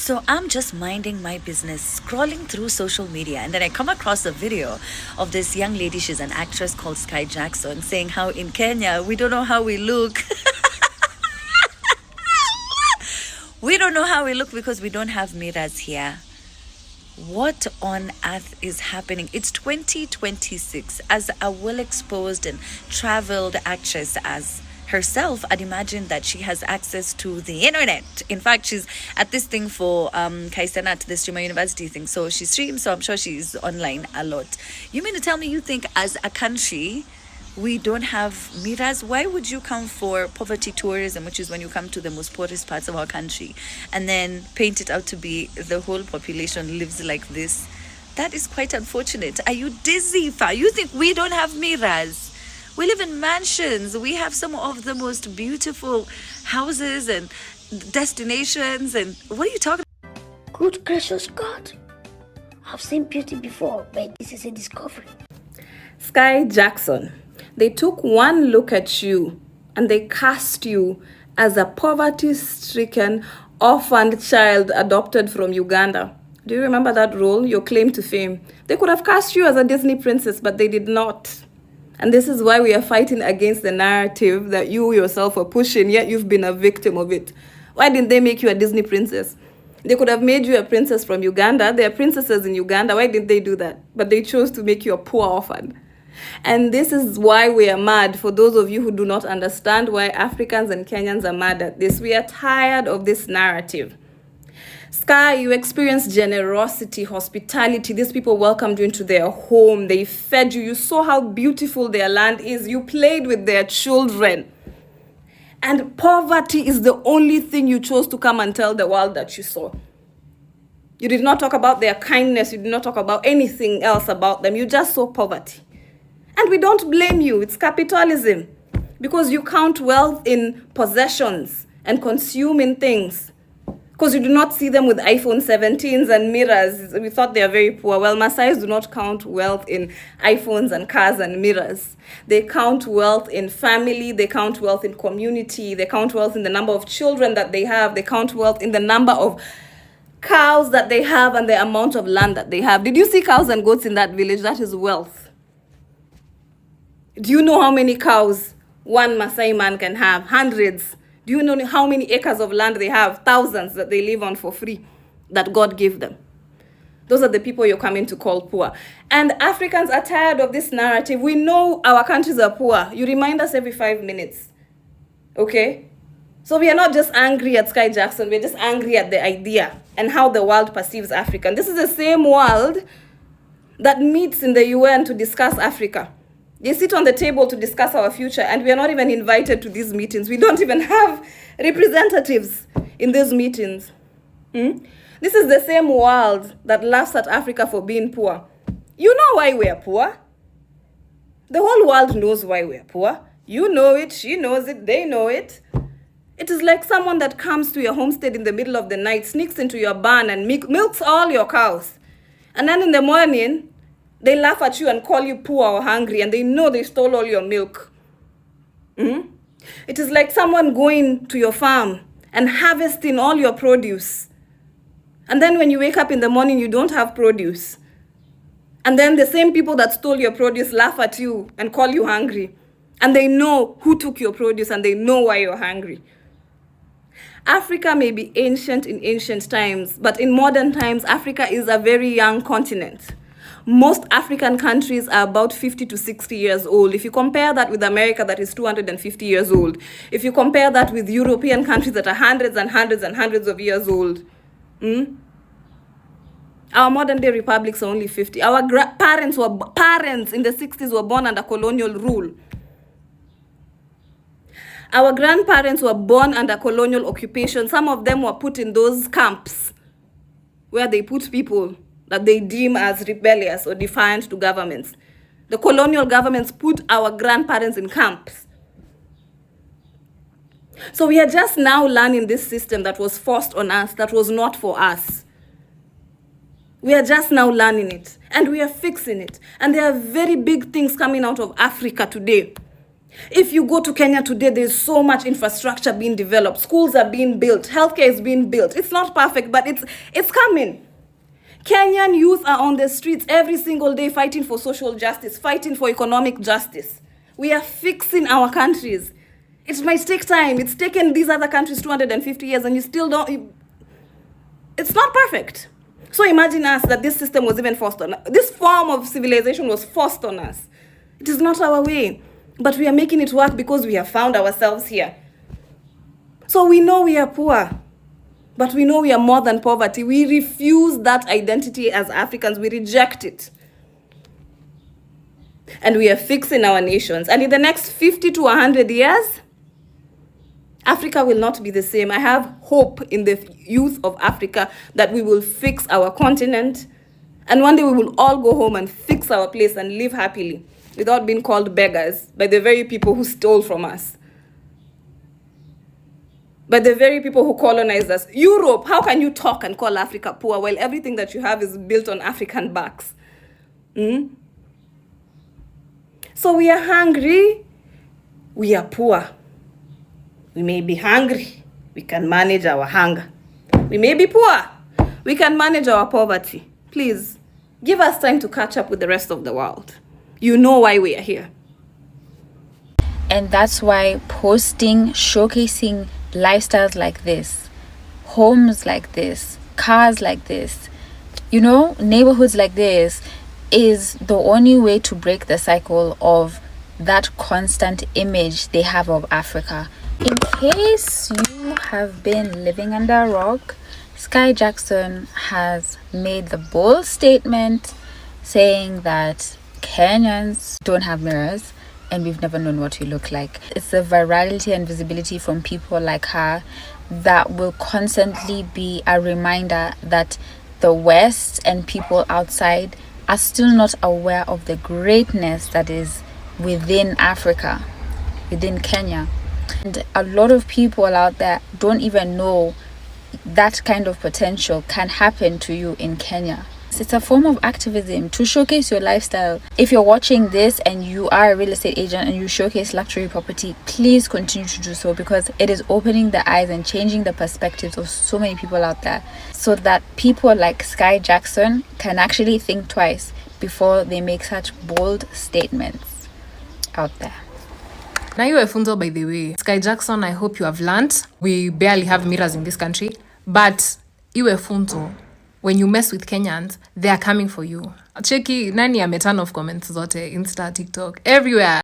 So I'm just minding my business, scrolling through social media, and then I come across a video of this young lady. She's an actress called Sky Jackson, saying how in Kenya we don't know how we look. We don't know how we look because we don't have mirrors here. What on earth is happening? It's 2026. As a well exposed and traveled actress as herself, I'd imagine that she has access to the internet. In fact, she's at this thing for Kaisenat, the streamer university thing. So she streams, so I'm sure she's online a lot. You mean to tell me you think as a country we don't have mirrors? Why would you come for poverty tourism, which is when you come to the most poorest parts of our country, and then paint it out to be the whole population lives like this? That is quite unfortunate. Are you dizzy, Fa? You think we don't have mirrors? We live in mansions. We have some of the most beautiful houses and destinations. And what are you talking about? Good gracious God. I've seen beauty before, but this is a discovery. Sky Jackson, they took one look at you and they cast you as a poverty-stricken, orphaned child adopted from Uganda. Do you remember that role, your claim to fame? They could have cast you as a Disney princess, but they did not. And this is why we are fighting against the narrative that you yourself are pushing, yet you've been a victim of it. Why didn't they make you a Disney princess? They could have made you a princess from Uganda. There are princesses in Uganda. Why didn't they do that? But they chose to make you a poor orphan. And this is why we are mad. For those of you who do not understand why Africans and Kenyans are mad at this, we are tired of this narrative. Sky, you experienced generosity, hospitality. These people welcomed you into their home. They fed you. You saw how beautiful their land is. You played with their children. And poverty is the only thing you chose to come and tell the world that you saw. You did not talk about their kindness. You did not talk about anything else about them. You just saw poverty. And we don't blame you. It's capitalism. Because you count wealth in possessions and consuming things. Because you do not see them with iPhone 17s and mirrors. We thought they are very poor. Well, Maasais do not count wealth in iPhones and cars and mirrors. They count wealth in family. They count wealth in community. They count wealth in the number of children that they have. They count wealth in the number of cows that they have and the amount of land that they have. Did you see cows and goats in that village? That is wealth. Do you know how many cows one Maasai man can have? Hundreds. Do you know how many acres of land they have? Thousands that they live on for free, that God gave them. Those are the people you're coming to call poor. And Africans are tired of this narrative. We know our countries are poor. You remind us every 5 minutes. Okay? So we are not just angry at Sky Jackson. We're just angry at the idea and how the world perceives Africa. And this is the same world that meets in the UN to discuss Africa. They sit on the table to discuss our future, and we are not even invited to these meetings. We don't even have representatives in these meetings. This is the same world that laughs at Africa for being poor. You know why we are poor. The whole world knows why we are poor. You know it, she knows it, they know it. It is like someone that comes to your homestead in the middle of the night, sneaks into your barn and milks all your cows. And then in the morning, they laugh at you and call you poor or hungry, and they know they stole all your milk. It is like someone going to your farm and harvesting all your produce. And then when you wake up in the morning, you don't have produce. And then the same people that stole your produce laugh at you and call you hungry. And they know who took your produce and they know why you're hungry. Africa may be ancient in ancient times, but in modern times, Africa is a very young continent. Most African countries are about 50 to 60 years old. If you compare that with America, that is 250 years old. If you compare that with European countries that are hundreds and hundreds and hundreds of years old. Our modern day republics are only 50. Our parents in the 60s were born under colonial rule. Our grandparents were born under colonial occupation. Some of them were put in those camps where they put people that they deem as rebellious or defiant to governments. The colonial governments put our grandparents in camps. So we are just now learning this system that was forced on us, that was not for us. We are just now learning it, and we are fixing it. And there are very big things coming out of Africa today. If you go to Kenya today, there's so much infrastructure being developed. Schools are being built. Healthcare is being built. It's not perfect, but it's coming. Kenyan youth are on the streets every single day fighting for social justice, fighting for economic justice. We are fixing our countries. It might take time. It's taken these other countries 250 years, and you still don't... It's not perfect. So imagine us that this system was even forced on us. This form of civilization was forced on us. It is not our way. But we are making it work because we have found ourselves here. So we know we are poor. But we know we are more than poverty. We refuse that identity as Africans. We reject it. And we are fixing our nations. And in the next 50 to 100 years, Africa will not be the same. I have hope in the youth of Africa that we will fix our continent. And one day we will all go home and fix our place and live happily without being called beggars by the very people who stole from us. By the very people who colonized us. Europe, how can you talk and call Africa poor while everything that you have is built on African backs? So we are hungry, we are poor. We may be hungry, we can manage our hunger. We may be poor, we can manage our poverty. Please, give us time to catch up with the rest of the world. You know why we are here. And that's why posting, showcasing lifestyles like this, homes like this, cars like this, neighborhoods like this is the only way to break the cycle of that constant image they have of Africa. In case you have been living under a rock, Sky Jackson has made the bold statement saying that Kenyans don't have mirrors and we've never known what we look like. It's the virality and visibility from people like her that will constantly be a reminder that the West and people outside are still not aware of the greatness that is within Africa, within Kenya. And a lot of people out there don't even know that kind of potential can happen to you in Kenya. It's a form of activism to showcase your lifestyle. If you're watching this and you are a real estate agent and you showcase luxury property, please continue to do so, because it is opening the eyes and changing the perspectives of so many people out there, so that people like Sky Jackson can actually think twice before they make such bold statements out there. Na iwe funzo, by the way. Sky Jackson, I hope you have learned. We barely have mirrors in this country, but iwe funzo. When you mess with Kenyans, they are coming for you. Cheki, nani ame turn off comments zote, Insta, TikTok, everywhere.